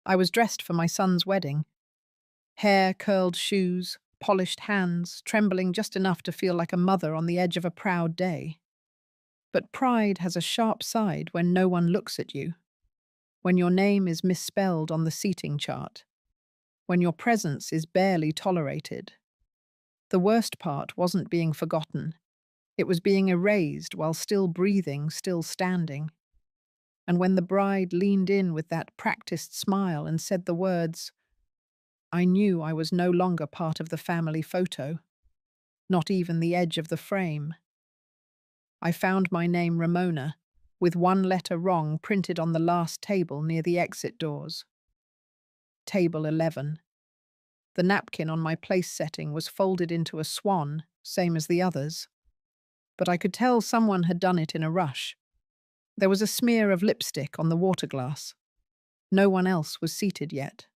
I was dressed for my son's wedding. Hair, curled shoes, polished hands, trembling just enough to feel like a mother on the edge of a proud day. But pride has a sharp side when no one looks at you, when your name is misspelled on the seating chart, when your presence is barely tolerated. The worst part wasn't being forgotten. It was being erased while still breathing, still standing. And when the bride leaned in with that practiced smile and said the words, I knew I was no longer part of the family photo, not even the edge of the frame. I found my name Ramona, with one letter wrong printed on the last table near the exit doors. Table 11. The napkin on my place setting was folded into a swan, same as the others. But I could tell someone had done it in a rush. There was a smear of lipstick on the water glass. No one else was seated yet.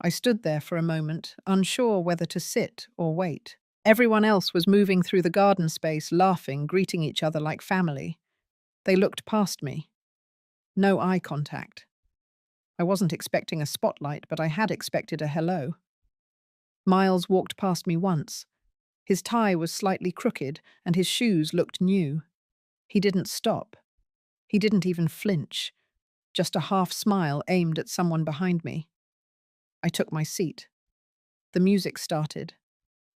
I stood there for a moment, unsure whether to sit or wait. Everyone else was moving through the garden space, laughing, greeting each other like family. They looked past me. No eye contact. I wasn't expecting a spotlight, but I had expected a hello. Miles walked past me once. His tie was slightly crooked, and his shoes looked new. He didn't stop. He didn't even flinch. Just a half smile aimed at someone behind me. I took my seat. The music started.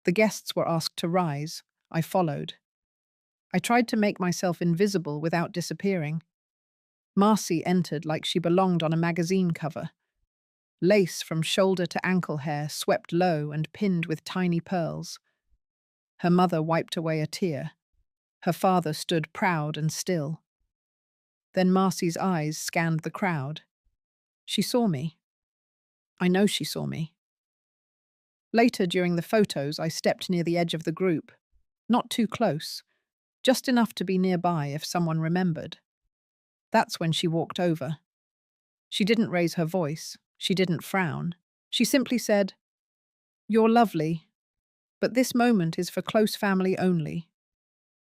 The guests were asked to rise. I followed. I tried to make myself invisible without disappearing. Marcy entered like she belonged on a magazine cover. Lace from shoulder to ankle hair swept low and pinned with tiny pearls. Her mother wiped away a tear. Her father stood proud and still. Then Marcy's eyes scanned the crowd. She saw me. I know she saw me. Later during the photos, I stepped near the edge of the group. Not too close, just enough to be nearby if someone remembered. That's when she walked over. She didn't raise her voice. She didn't frown. She simply said, You're lovely, but this moment is for close family only.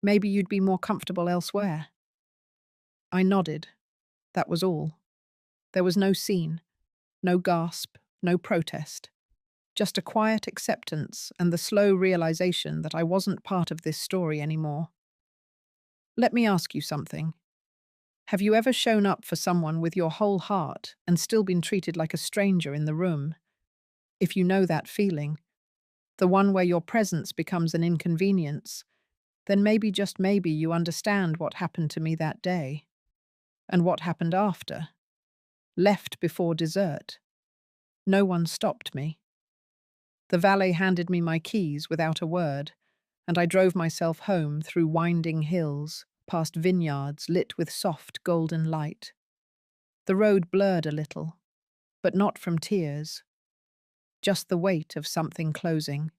Maybe you'd be more comfortable elsewhere. I nodded. That was all. There was no scene, no gasp, no protest. Just a quiet acceptance and the slow realization that I wasn't part of this story anymore. Let me ask you something. Have you ever shown up for someone with your whole heart and still been treated like a stranger in the room? If you know that feeling, the one where your presence becomes an inconvenience, then maybe, just maybe, you understand what happened to me that day. And what happened after. Left before dessert. No one stopped me. The valet handed me my keys without a word, and I drove myself home through winding hills, past vineyards lit with soft golden light. The road blurred a little, but not from tears, just the weight of something closing.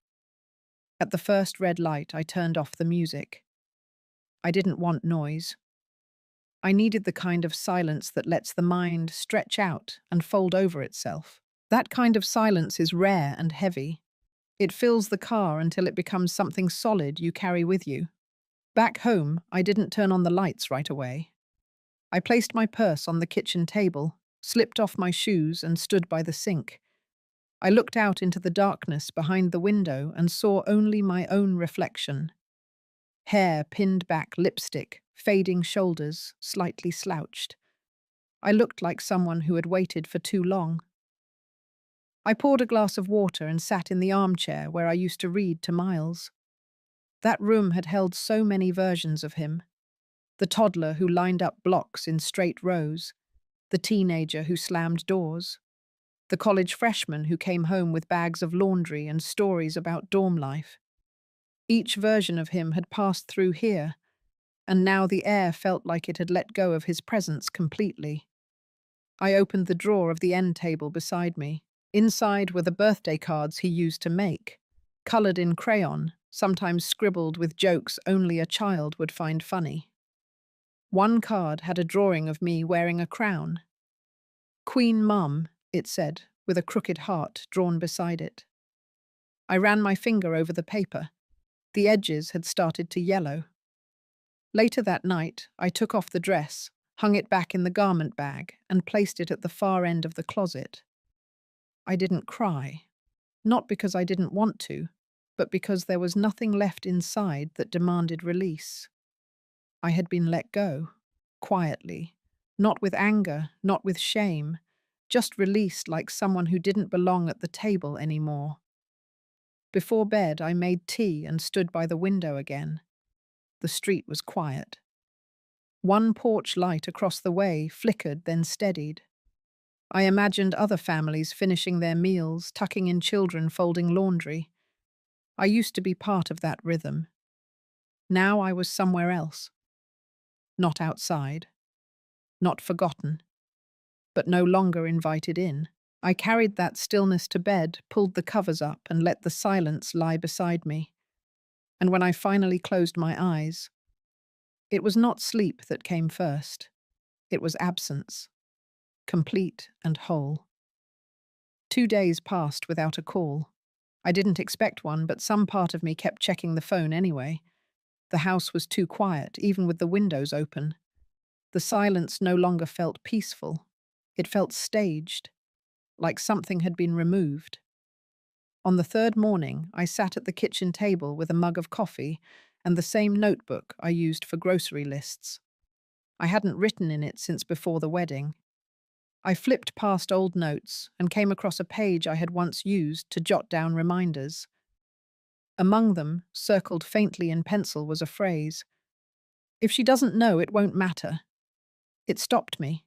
At the first red light, I turned off the music. I didn't want noise. I needed the kind of silence that lets the mind stretch out and fold over itself. That kind of silence is rare and heavy. It fills the car until it becomes something solid you carry with you. Back home, I didn't turn on the lights right away. I placed my purse on the kitchen table, slipped off my shoes, and stood by the sink. I looked out into the darkness behind the window and saw only my own reflection. Hair pinned back, lipstick, fading shoulders, slightly slouched. I looked like someone who had waited for too long. I poured a glass of water and sat in the armchair where I used to read to Miles. That room had held so many versions of him. The toddler who lined up blocks in straight rows, the teenager who slammed doors, the college freshman who came home with bags of laundry and stories about dorm life. Each version of him had passed through here, and now the air felt like it had let go of his presence completely. I opened the drawer of the end table beside me. Inside were the birthday cards he used to make, colored in crayon, sometimes scribbled with jokes only a child would find funny. One card had a drawing of me wearing a crown. Queen Mum, it said, with a crooked heart drawn beside it. I ran my finger over the paper. The edges had started to yellow. Later that night, I took off the dress, hung it back in the garment bag, and placed it at the far end of the closet. I didn't cry, not because I didn't want to, but because there was nothing left inside that demanded release. I had been let go, quietly, not with anger, not with shame, just released like someone who didn't belong at the table anymore. Before bed, I made tea and stood by the window again. The street was quiet. One porch light across the way flickered, then steadied. I imagined other families finishing their meals, tucking in children, folding laundry. I used to be part of that rhythm. Now I was somewhere else. Not outside, not forgotten, but no longer invited in. I carried that stillness to bed, pulled the covers up, and let the silence lie beside me. And when I finally closed my eyes, it was not sleep that came first. It was absence, complete and whole. 2 days passed without a call. I didn't expect one, but some part of me kept checking the phone anyway. The house was too quiet, even with the windows open. The silence no longer felt peaceful. It felt staged, like something had been removed. On the third morning, I sat at the kitchen table with a mug of coffee and the same notebook I used for grocery lists. I hadn't written in it since before the wedding. I flipped past old notes and came across a page I had once used to jot down reminders. Among them, circled faintly in pencil, was a phrase, "If she doesn't know, it won't matter." It stopped me.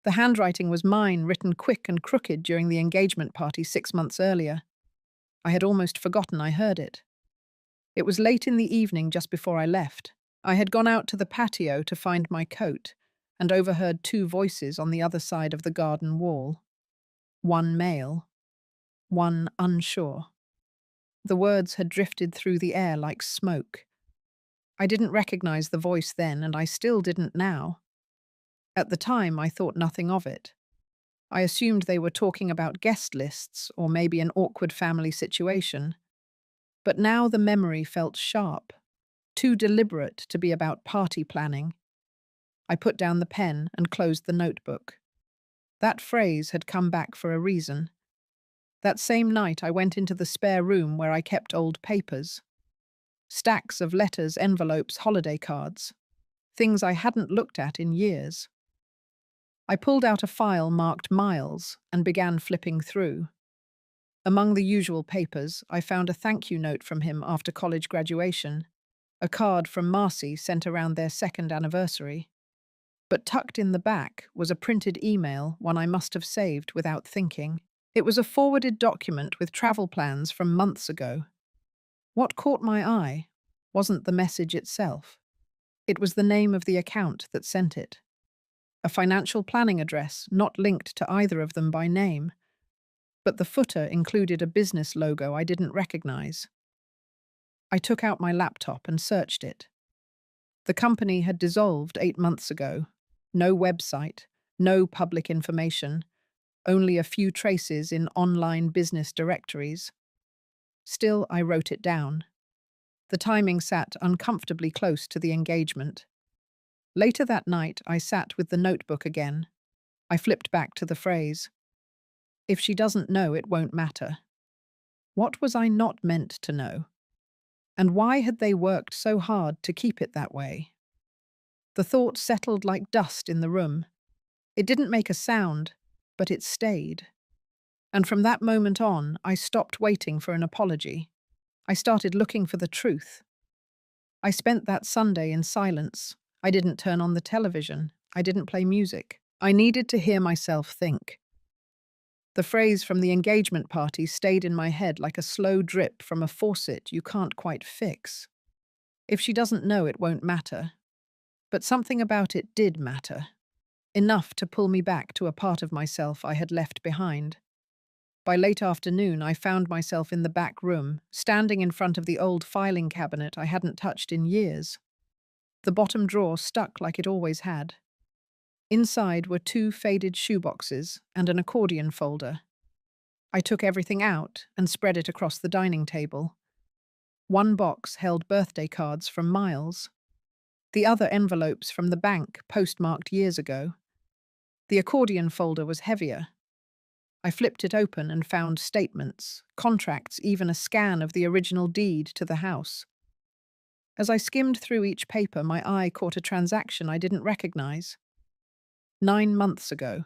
The handwriting was mine, written quick and crooked during the engagement party 6 months earlier. I had almost forgotten I heard it. It was late in the evening just before I left. I had gone out to the patio to find my coat and overheard two voices on the other side of the garden wall. One male, one unsure. The words had drifted through the air like smoke. I didn't recognize the voice then, and I still didn't now. At the time, I thought nothing of it. I assumed they were talking about guest lists or maybe an awkward family situation. But now the memory felt sharp, too deliberate to be about party planning. I put down the pen and closed the notebook. That phrase had come back for a reason. That same night, I went into the spare room where I kept old papers. Stacks of letters, envelopes, holiday cards. Things I hadn't looked at in years. I pulled out a file marked Miles and began flipping through. Among the usual papers, I found a thank you note from him after college graduation, a card from Marcy sent around their second anniversary. But tucked in the back was a printed email, one I must have saved without thinking. It was a forwarded document with travel plans from months ago. What caught my eye wasn't the message itself. It was the name of the account that sent it. A financial planning address not linked to either of them by name. But the footer included a business logo I didn't recognize. I took out my laptop and searched it. The company had dissolved 8 months ago. No website, no public information, only a few traces in online business directories. Still, I wrote it down. The timing sat uncomfortably close to the engagement. Later that night, I sat with the notebook again. I flipped back to the phrase, "If she doesn't know, it won't matter." What was I not meant to know? And why had they worked so hard to keep it that way? The thought settled like dust in the room. It didn't make a sound, but it stayed. And from that moment on, I stopped waiting for an apology. I started looking for the truth. I spent that Sunday in silence. I didn't turn on the television. I didn't play music. I needed to hear myself think. The phrase from the engagement party stayed in my head like a slow drip from a faucet you can't quite fix. If she doesn't know, it won't matter. But something about it did matter. Enough to pull me back to a part of myself I had left behind. By late afternoon, I found myself in the back room, standing in front of the old filing cabinet I hadn't touched in years. The bottom drawer stuck like it always had. Inside were 2 faded shoeboxes and an accordion folder. I took everything out and spread it across the dining table. One box held birthday cards from Miles. The other envelopes from the bank, postmarked years ago. The accordion folder was heavier. I flipped it open and found statements, contracts, even a scan of the original deed to the house. As I skimmed through each paper, my eye caught a transaction I didn't recognize. 9 months ago.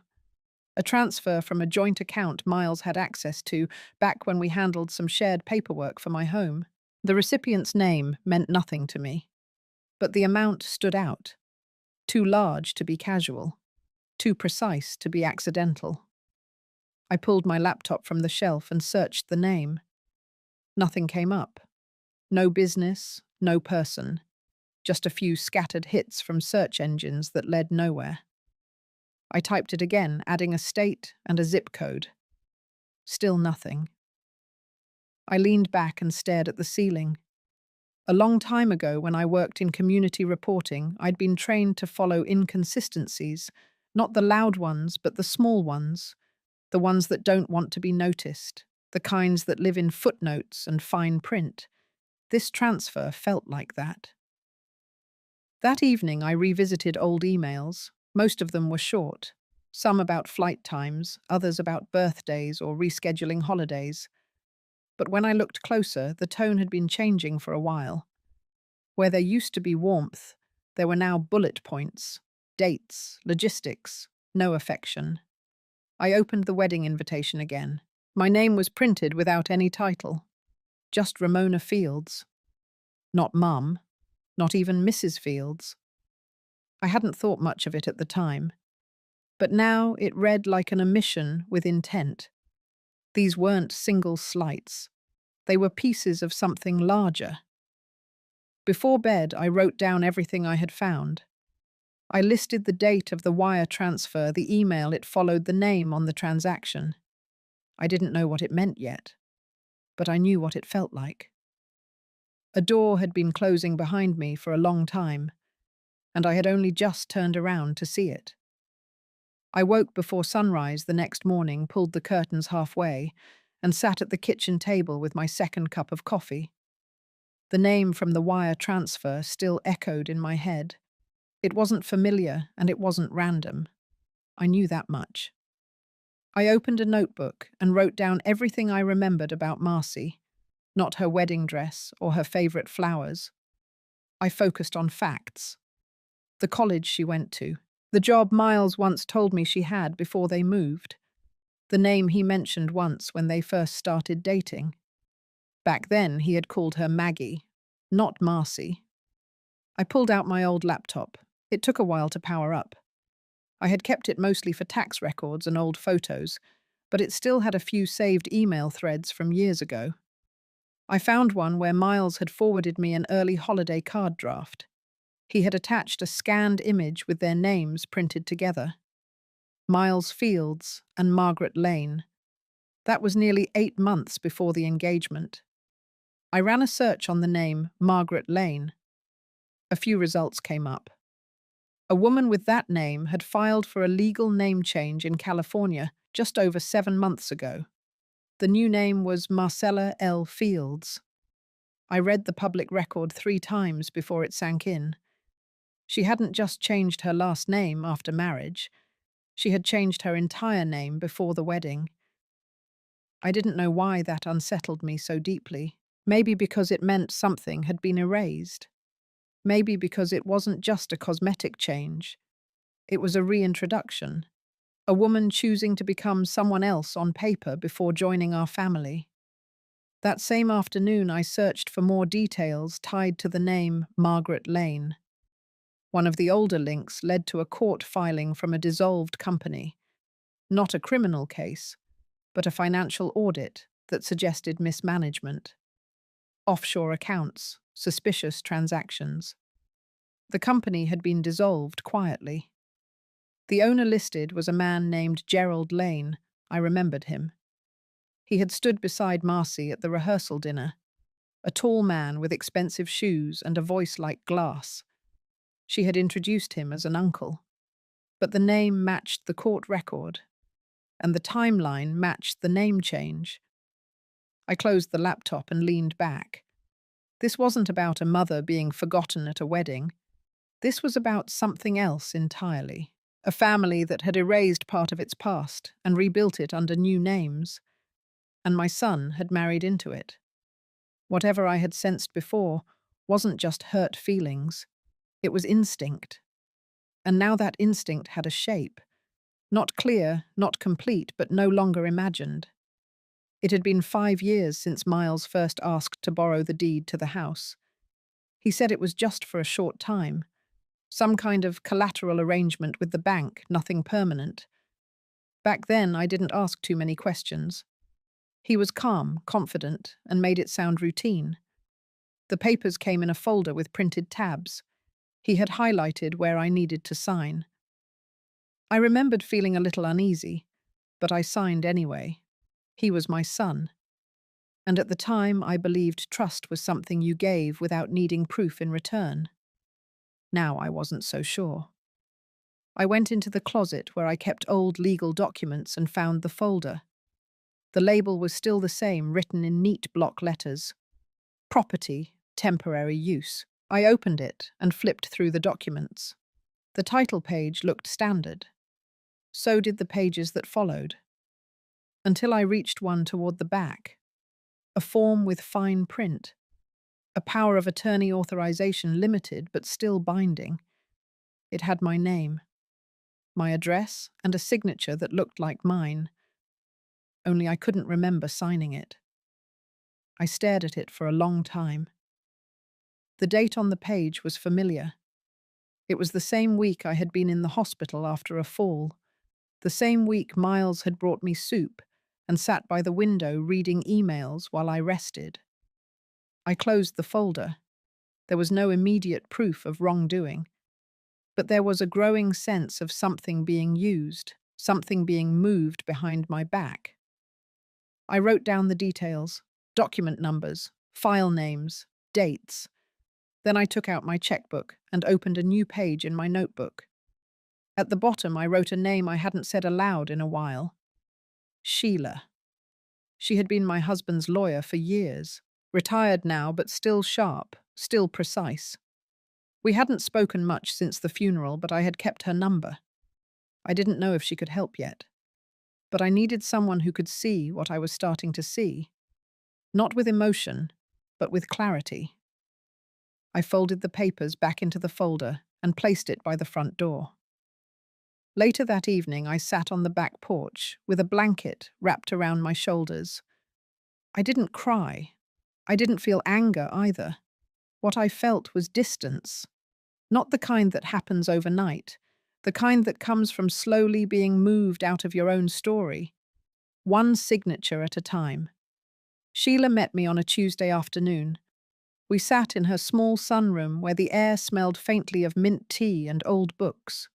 A transfer from a joint account Miles had access to back when we handled some shared paperwork for my home. The recipient's name meant nothing to me, but the amount stood out. Too large to be casual, too precise to be accidental. I pulled my laptop from the shelf and searched the name. Nothing came up. No business, no person. Just a few scattered hits from search engines that led nowhere. I typed it again, adding a state and a zip code. Still nothing. I leaned back and stared at the ceiling. A long time ago, when I worked in community reporting, I'd been trained to follow inconsistencies, not the loud ones, but the small ones, the ones that don't want to be noticed, the kinds that live in footnotes and fine print. This transfer felt like that. That evening, I revisited old emails. Most of them were short, some about flight times, others about birthdays or rescheduling holidays. But when I looked closer, the tone had been changing for a while. Where there used to be warmth, there were now bullet points, dates, logistics, no affection. I opened the wedding invitation again. My name was printed without any title. Just Ramona Fields. Not Mum, not even Mrs. Fields. I hadn't thought much of it at the time, but now it read like an omission with intent. These weren't single slights. They were pieces of something larger. Before bed, I wrote down everything I had found. I listed the date of the wire transfer, the email it followed, the name on the transaction. I didn't know what it meant yet, but I knew what it felt like. A door had been closing behind me for a long time, and I had only just turned around to see it. I woke before sunrise the next morning, pulled the curtains halfway, and sat at the kitchen table with my second cup of coffee. The name from the wire transfer still echoed in my head. It wasn't familiar, and it wasn't random. I knew that much. I opened a notebook and wrote down everything I remembered about Marcy, not her wedding dress or her favorite flowers. I focused on facts. The college she went to, the job Miles once told me she had before they moved, the name he mentioned once when they first started dating. Back then, he had called her Maggie, not Marcy. I pulled out my old laptop. It took a while to power up. I had kept it mostly for tax records and old photos, but it still had a few saved email threads from years ago. I found one where Miles had forwarded me an early holiday card draft. He had attached a scanned image with their names printed together. Miles Fields and Margaret Lane. That was nearly 8 months before the engagement. I ran a search on the name Margaret Lane. A few results came up. A woman with that name had filed for a legal name change in California just over 7 months ago. The new name was Marcella L. Fields. I read the public record 3 times before it sank in. She hadn't just changed her last name after marriage. She had changed her entire name before the wedding. I didn't know why that unsettled me so deeply. Maybe because it meant something had been erased. Maybe because it wasn't just a cosmetic change. It was a reintroduction. A woman choosing to become someone else on paper before joining our family. That same afternoon, I searched for more details tied to the name Margaret Lane. One of the older links led to a court filing from a dissolved company. Not a criminal case, but a financial audit that suggested mismanagement. Offshore accounts, suspicious transactions. The company had been dissolved quietly. The owner listed was a man named Gerald Lane. I remembered him. He had stood beside Marcy at the rehearsal dinner, a tall man with expensive shoes and a voice like glass. She had introduced him as an uncle. But the name matched the court record, and the timeline matched the name change. I closed the laptop and leaned back. This wasn't about a mother being forgotten at a wedding. This was about something else entirely. A family that had erased part of its past and rebuilt it under new names, and my son had married into it. Whatever I had sensed before wasn't just hurt feelings, it was instinct. And now that instinct had a shape. Not clear, not complete, but no longer imagined. It had been 5 years since Miles first asked to borrow the deed to the house. He said it was just for a short time. Some kind of collateral arrangement with the bank, nothing permanent. Back then, I didn't ask too many questions. He was calm, confident, and made it sound routine. The papers came in a folder with printed tabs. He had highlighted where I needed to sign. I remembered feeling a little uneasy, but I signed anyway. He was my son. And at the time, I believed trust was something you gave without needing proof in return. Now I wasn't so sure. I went into the closet where I kept old legal documents and found the folder. The label was still the same, written in neat block letters. Property, temporary use. I opened it and flipped through the documents. The title page looked standard. So did the pages that followed. Until I reached one toward the back. A form with fine print. A power of attorney authorization limited but still binding. It had my name, my address, and a signature that looked like mine. Only I couldn't remember signing it. I stared at it for a long time. The date on the page was familiar. It was the same week I had been in the hospital after a fall. The same week Miles had brought me soup and sat by the window reading emails while I rested. I closed the folder. There was no immediate proof of wrongdoing, but there was a growing sense of something being used, something being moved behind my back. I wrote down the details, document numbers, file names, dates. Then I took out my checkbook and opened a new page in my notebook. At the bottom, I wrote a name I hadn't said aloud in a while. Sheila. She had been my husband's lawyer for years, retired now but still sharp, still precise. We hadn't spoken much since the funeral, but I had kept her number. I didn't know if she could help yet. But I needed someone who could see what I was starting to see. Not with emotion, but with clarity. I folded the papers back into the folder and placed it by the front door. Later that evening, I sat on the back porch with a blanket wrapped around my shoulders. I didn't cry. I didn't feel anger either. What I felt was distance. Not the kind that happens overnight, the kind that comes from slowly being moved out of your own story. One signature at a time. Sheila met me on a Tuesday afternoon. We sat in her small sunroom where the air smelled faintly of mint tea and old books.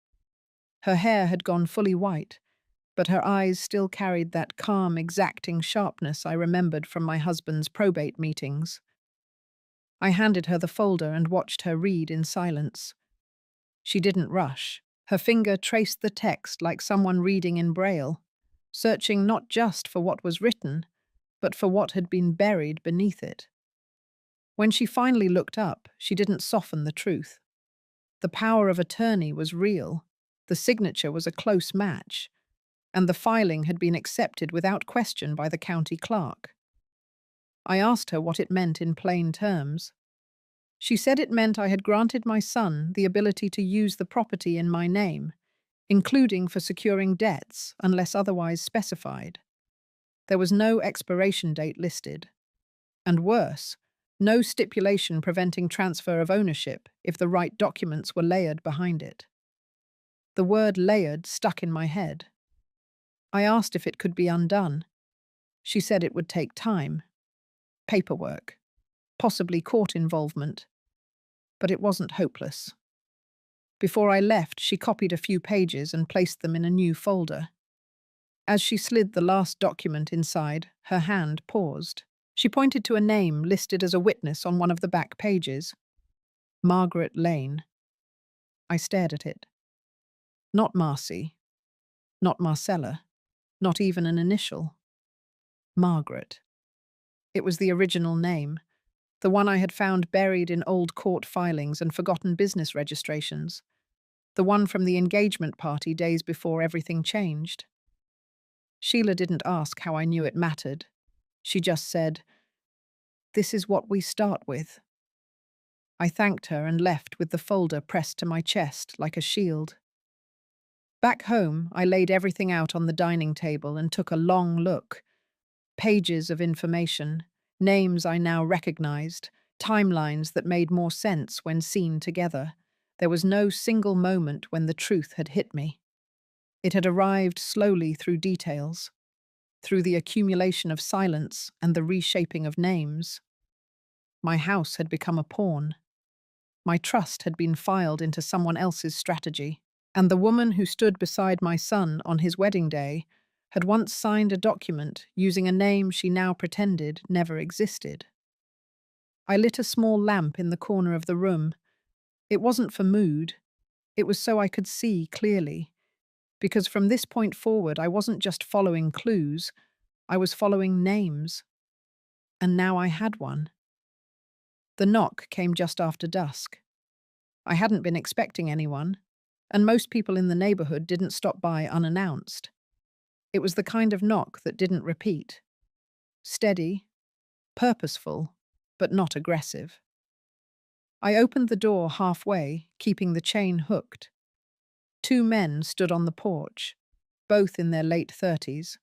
Her hair had gone fully white, but her eyes still carried that calm, exacting sharpness I remembered from my husband's probate meetings. I handed her the folder and watched her read in silence. She didn't rush. Her finger traced the text like someone reading in Braille, searching not just for what was written, but for what had been buried beneath it. When she finally looked up, she didn't soften the truth. The power of attorney was real, the signature was a close match, and the filing had been accepted without question by the county clerk. I asked her what it meant in plain terms. She said it meant I had granted my son the ability to use the property in my name, including for securing debts unless otherwise specified. There was no expiration date listed. And worse, no stipulation preventing transfer of ownership if the right documents were layered behind it. The word layered stuck in my head. I asked if it could be undone. She said it would take time, paperwork, possibly court involvement, but it wasn't hopeless. Before I left, she copied a few pages and placed them in a new folder. As she slid the last document inside, her hand paused. She pointed to a name listed as a witness on one of the back pages. Margaret Lane. I stared at it. Not Marcy. Not Marcella. Not even an initial. Margaret. It was the original name. The one I had found buried in old court filings and forgotten business registrations. The one from the engagement party days before everything changed. Sheila didn't ask how I knew it mattered. She just said, "This is what we start with." I thanked her and left with the folder pressed to my chest like a shield. Back home, I laid everything out on the dining table and took a long look. Pages of information, names I now recognized, timelines that made more sense when seen together. There was no single moment when the truth had hit me. It had arrived slowly through details, through the accumulation of silence and the reshaping of names. My house had become a pawn. My trust had been filed into someone else's strategy, and the woman who stood beside my son on his wedding day had once signed a document using a name she now pretended never existed. I lit a small lamp in the corner of the room. It wasn't for mood. It was so I could see clearly. Because from this point forward, I wasn't just following clues, I was following names. And now I had one. The knock came just after dusk. I hadn't been expecting anyone, and most people in the neighborhood didn't stop by unannounced. It was the kind of knock that didn't repeat. Steady, purposeful, but not aggressive. I opened the door halfway, keeping the chain hooked. Two men stood on the porch, both in their late 30s.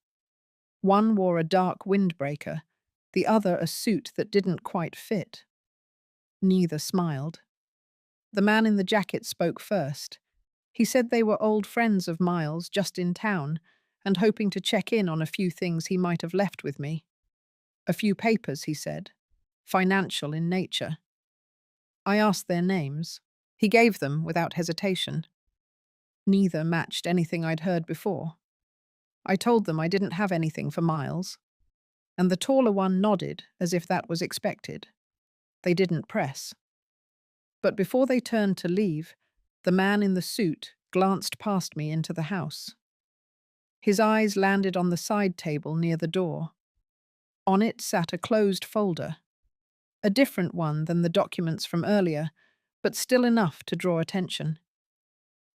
One wore a dark windbreaker, the other a suit that didn't quite fit. Neither smiled. The man in the jacket spoke first. He said they were old friends of Miles, just in town, and hoping to check in on a few things he might have left with me. A few papers, he said, financial in nature. I asked their names. He gave them without hesitation. Neither matched anything I'd heard before. I told them I didn't have anything for Miles, and the taller one nodded as if that was expected. They didn't press. But before they turned to leave, the man in the suit glanced past me into the house. His eyes landed on the side table near the door. On it sat a closed folder, a different one than the documents from earlier, but still enough to draw attention.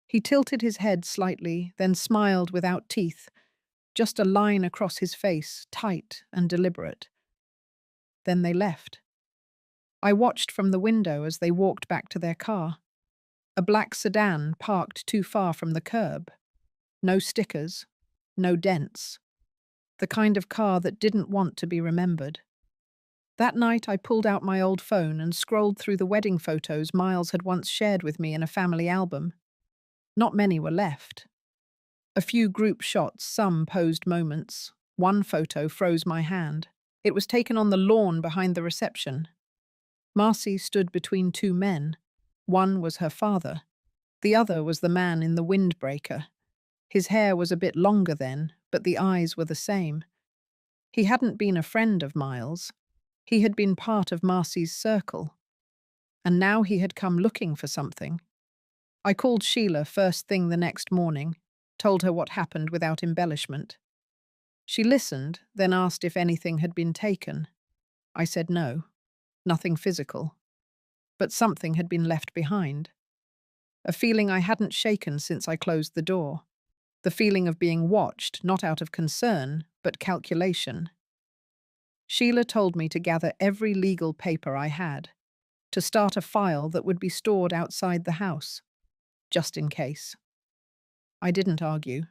He tilted his head slightly, then smiled without teeth, just a line across his face, tight and deliberate. Then they left. I watched from the window as they walked back to their car. A black sedan parked too far from the curb. No stickers, no dents. The kind of car that didn't want to be remembered. That night I pulled out my old phone and scrolled through the wedding photos Miles had once shared with me in a family album. Not many were left. A few group shots, some posed moments. One photo froze my hand. It was taken on the lawn behind the reception. Marcy stood between two men. One was her father. The other was the man in the windbreaker. His hair was a bit longer then, but the eyes were the same. He hadn't been a friend of Miles. He had been part of Marcy's circle. And now he had come looking for something. I called Sheila first thing the next morning, told her what happened without embellishment. She listened, then asked if anything had been taken. I said no, nothing physical. But something had been left behind. A feeling I hadn't shaken since I closed the door. The feeling of being watched, not out of concern, but calculation. Sheila told me to gather every legal paper I had, to start a file that would be stored outside the house, just in case. I didn't argue.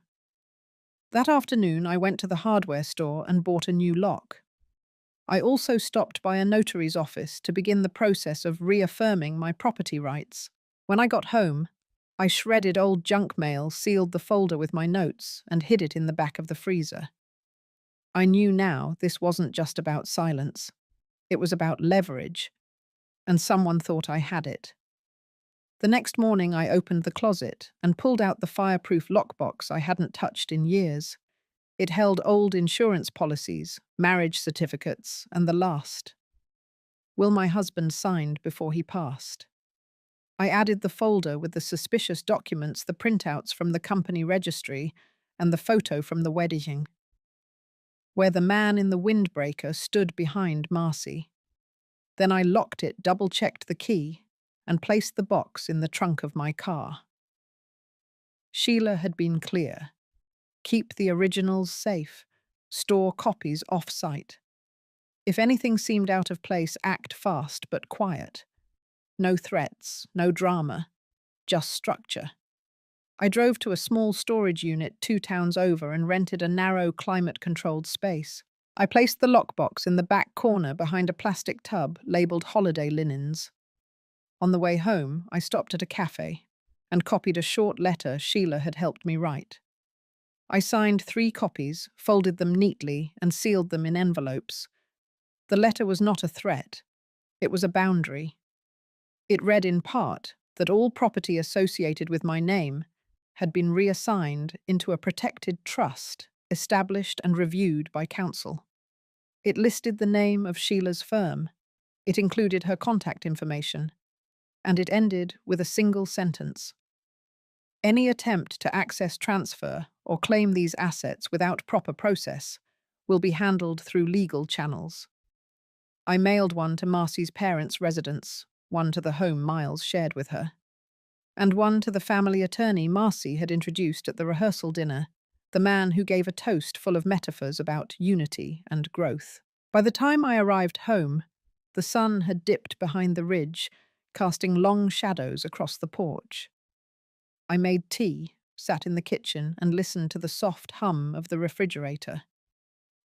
That afternoon, I went to the hardware store and bought a new lock. I also stopped by a notary's office to begin the process of reaffirming my property rights. When I got home, I shredded old junk mail, sealed the folder with my notes, and hid it in the back of the freezer. I knew now this wasn't just about silence. It was about leverage, and someone thought I had it. The next morning I opened the closet and pulled out the fireproof lockbox I hadn't touched in years. It held old insurance policies, marriage certificates, and the last. Will my husband signed before he passed. I added the folder with the suspicious documents, the printouts from the company registry, and the photo from the wedding, where the man in the windbreaker stood behind Marcy. Then I locked it, double-checked the key, and placed the box in the trunk of my car. Sheila had been clear. Keep the originals safe. Store copies off-site. If anything seemed out of place, act fast but quiet. No threats, no drama, just structure. I drove to a small storage unit 2 towns over and rented a narrow, climate-controlled space. I placed the lockbox in the back corner behind a plastic tub labeled holiday linens. On the way home, I stopped at a cafe and copied a short letter Sheila had helped me write. I signed 3 copies, folded them neatly, and sealed them in envelopes. The letter was not a threat. It was a boundary. It read in part that all property associated with my name had been reassigned into a protected trust established and reviewed by council. It listed the name of Sheila's firm. It included her contact information. And it ended with a single sentence. Any attempt to access, transfer, or claim these assets without proper process will be handled through legal channels. I mailed one to Marcy's parents' residence, one to the home Miles shared with her, and one to the family attorney Marcy had introduced at the rehearsal dinner, the man who gave a toast full of metaphors about unity and growth. By the time I arrived home, the sun had dipped behind the ridge, casting long shadows across the porch. I made tea, sat in the kitchen, and listened to the soft hum of the refrigerator.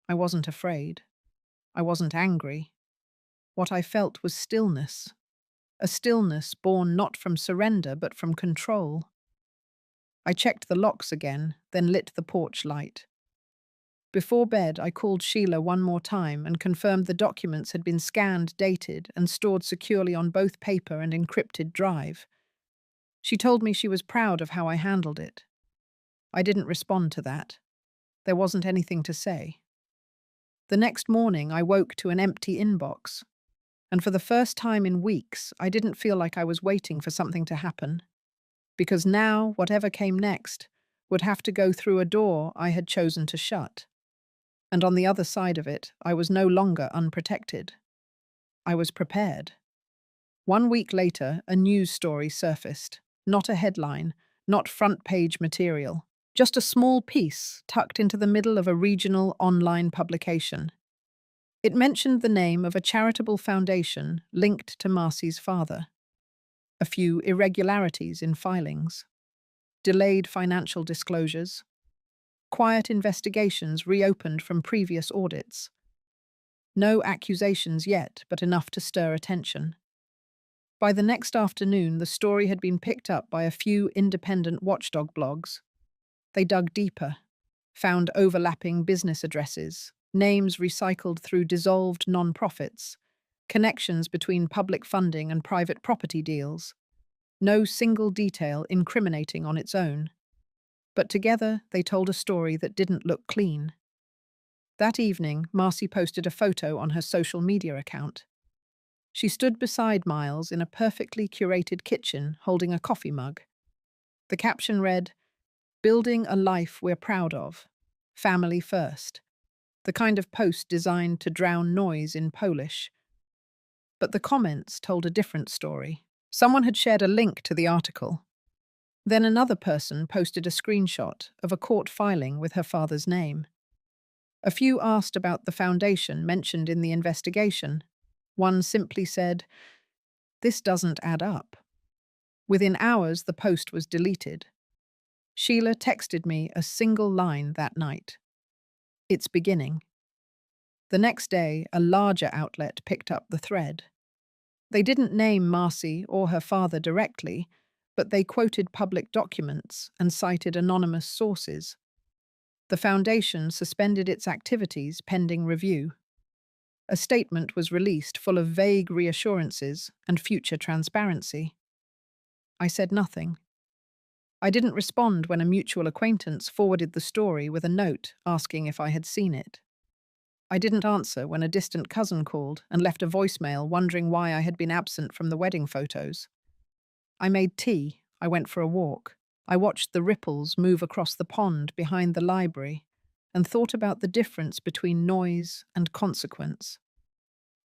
I wasn't afraid. I wasn't angry. What I felt was stillness. A stillness born not from surrender but from control. I checked the locks again, then lit the porch light. Before bed, I called Sheila one more time and confirmed the documents had been scanned, dated, and stored securely on both paper and encrypted drive. She told me she was proud of how I handled it. I didn't respond to that. There wasn't anything to say. The next morning, I woke to an empty inbox. And for the first time in weeks, I didn't feel like I was waiting for something to happen. Because now, whatever came next, would have to go through a door I had chosen to shut. And on the other side of it, I was no longer unprotected. I was prepared. 1 week later, a news story surfaced. Not a headline, not front-page material. Just a small piece tucked into the middle of a regional online publication. It mentioned the name of a charitable foundation linked to Marcy's father. A few irregularities in filings. Delayed financial disclosures. Quiet investigations reopened from previous audits. No accusations yet, but enough to stir attention. By the next afternoon, the story had been picked up by a few independent watchdog blogs. They dug deeper, found overlapping business addresses, names recycled through dissolved non-profits, connections between public funding and private property deals. No single detail incriminating on its own. But together, they told a story that didn't look clean. That evening, Marcy posted a photo on her social media account. She stood beside Miles in a perfectly curated kitchen holding a coffee mug. The caption read, "Building a life we're proud of. Family first." The kind of post designed to drown noise in Polish. But the comments told a different story. Someone had shared a link to the article. Then another person posted a screenshot of a court filing with her father's name. A few asked about the foundation mentioned in the investigation. One simply said, "This doesn't add up." Within hours, the post was deleted. Sheila texted me a single line that night. "It's beginning." The next day, a larger outlet picked up the thread. They didn't name Marcy or her father directly, but they quoted public documents and cited anonymous sources. The foundation suspended its activities pending review. A statement was released full of vague reassurances and future transparency. I said nothing. I didn't respond when a mutual acquaintance forwarded the story with a note asking if I had seen it. I didn't answer when a distant cousin called and left a voicemail wondering why I had been absent from the wedding photos. I made tea. I went for a walk. I watched the ripples move across the pond behind the library and thought about the difference between noise and consequence.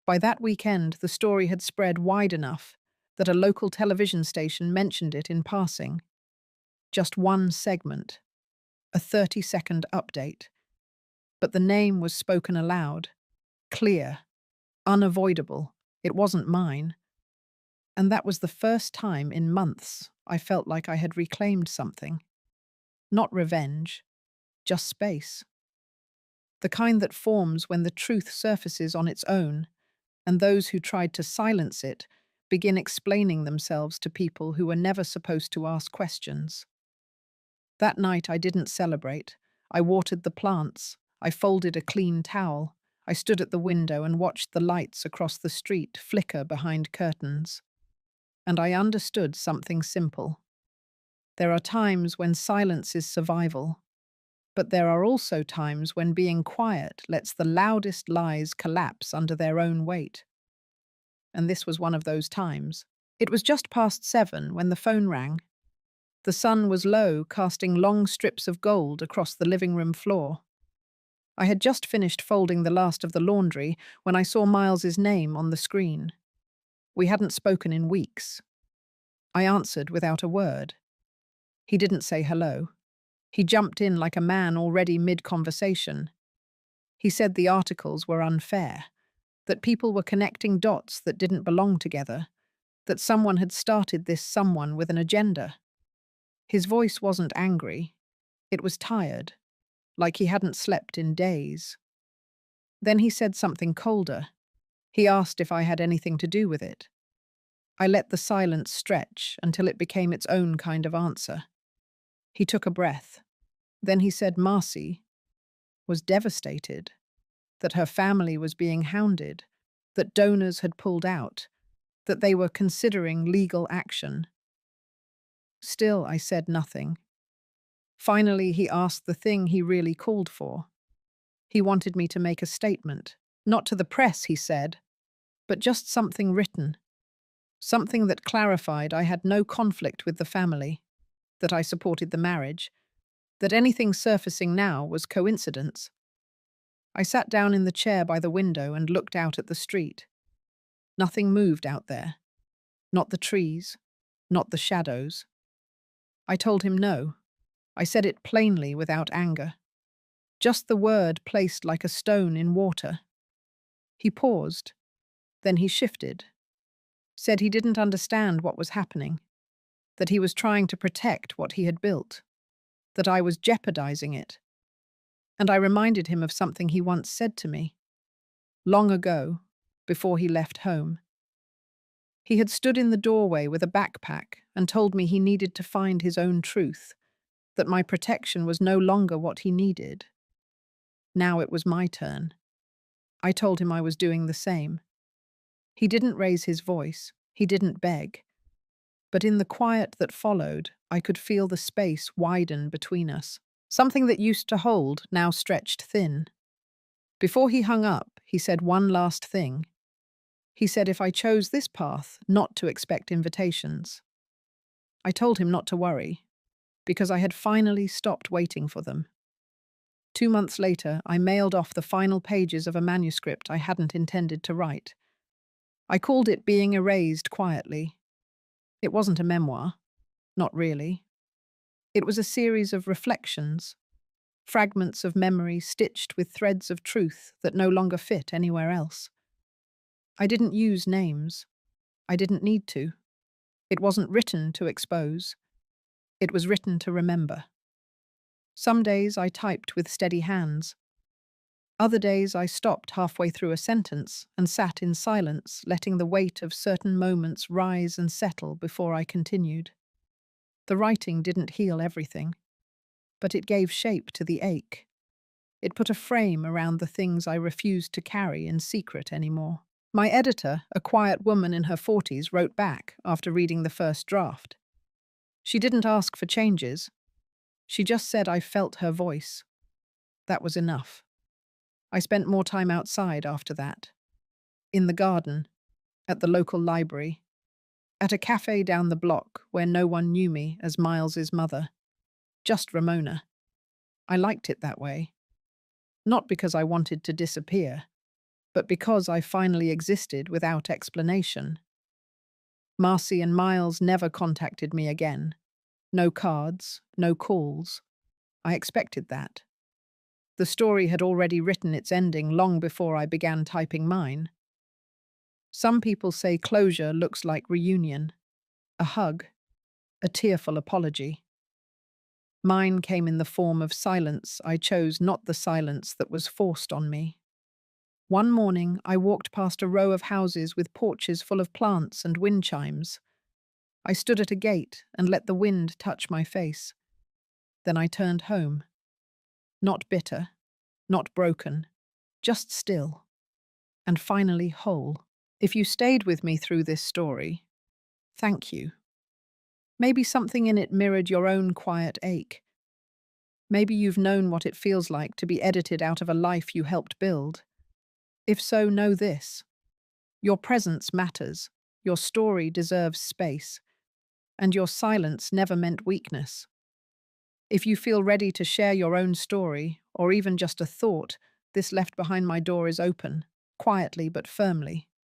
By that weekend, the story had spread wide enough that a local television station mentioned it in passing. Just one segment, a 30-second update. But the name was spoken aloud, clear, unavoidable. It wasn't mine. And that was the first time in months I felt like I had reclaimed something. Not revenge, just space. The kind that forms when the truth surfaces on its own, and those who tried to silence it begin explaining themselves to people who were never supposed to ask questions. That night I didn't celebrate. I watered the plants. I folded a clean towel. I stood at the window and watched the lights across the street flicker behind curtains. And I understood something simple. There are times when silence is survival, but there are also times when being quiet lets the loudest lies collapse under their own weight. And this was one of those times. It was just past 7 when the phone rang. The sun was low, casting long strips of gold across the living room floor. I had just finished folding the last of the laundry when I saw Miles's name on the screen. We hadn't spoken in weeks. I answered without a word. He didn't say hello. He jumped in like a man already mid-conversation. He said the articles were unfair, that people were connecting dots that didn't belong together, that someone had started this someone with an agenda. His voice wasn't angry. It was tired, like he hadn't slept in days. Then he said something colder. He asked if I had anything to do with it. I let the silence stretch until it became its own kind of answer. He took a breath. Then he said Marcy was devastated, that her family was being hounded, that donors had pulled out, that they were considering legal action. Still, I said nothing. Finally, he asked the thing he really called for. He wanted me to make a statement, not to the press, he said, but just something written. Something that clarified I had no conflict with the family, that I supported the marriage, that anything surfacing now was coincidence. I sat down in the chair by the window and looked out at the street. Nothing moved out there. Not the trees, not the shadows. I told him no. I said it plainly without anger. Just the word placed like a stone in water. He paused. Then he shifted. Said he didn't understand what was happening. That he was trying to protect what he had built. That I was jeopardizing it. And I reminded him of something he once said to me. Long ago, before he left home. He had stood in the doorway with a backpack and told me he needed to find his own truth, that my protection was no longer what he needed. Now it was my turn. I told him I was doing the same. He didn't raise his voice, he didn't beg. But in the quiet that followed, I could feel the space widen between us. Something that used to hold now stretched thin. Before he hung up, he said one last thing. He said if I chose this path, not to expect invitations. I told him not to worry, because I had finally stopped waiting for them. 2 months later, I mailed off the final pages of a manuscript I hadn't intended to write. I called it Being Erased Quietly. It wasn't a memoir. Not really. It was a series of reflections, fragments of memory stitched with threads of truth that no longer fit anywhere else. I didn't use names. I didn't need to. It wasn't written to expose. It was written to remember. Some days I typed with steady hands. Other days I stopped halfway through a sentence and sat in silence, letting the weight of certain moments rise and settle before I continued. The writing didn't heal everything, but it gave shape to the ache. It put a frame around the things I refused to carry in secret anymore. My editor, a quiet woman in her 40s, wrote back after reading the first draft. She didn't ask for changes. She just said I felt her voice. That was enough. I spent more time outside after that. In the garden, at the local library, at a cafe down the block where no one knew me as Miles's mother. Just Ramona. I liked it that way. Not because I wanted to disappear, but because I finally existed without explanation. Marcy and Miles never contacted me again. No cards, no calls. I expected that. The story had already written its ending long before I began typing mine. Some people say closure looks like reunion, a hug, a tearful apology. Mine came in the form of silence I chose, not the silence that was forced on me. One morning, I walked past a row of houses with porches full of plants and wind chimes. I stood at a gate and let the wind touch my face. Then I turned home. Not bitter, not broken, just still, and finally whole. If you stayed with me through this story, thank you. Maybe something in it mirrored your own quiet ache. Maybe you've known what it feels like to be edited out of a life you helped build. If so, know this. Your presence matters, your story deserves space, and your silence never meant weakness. If you feel ready to share your own story, or even just a thought, this Left Behind My Door is open, quietly but firmly.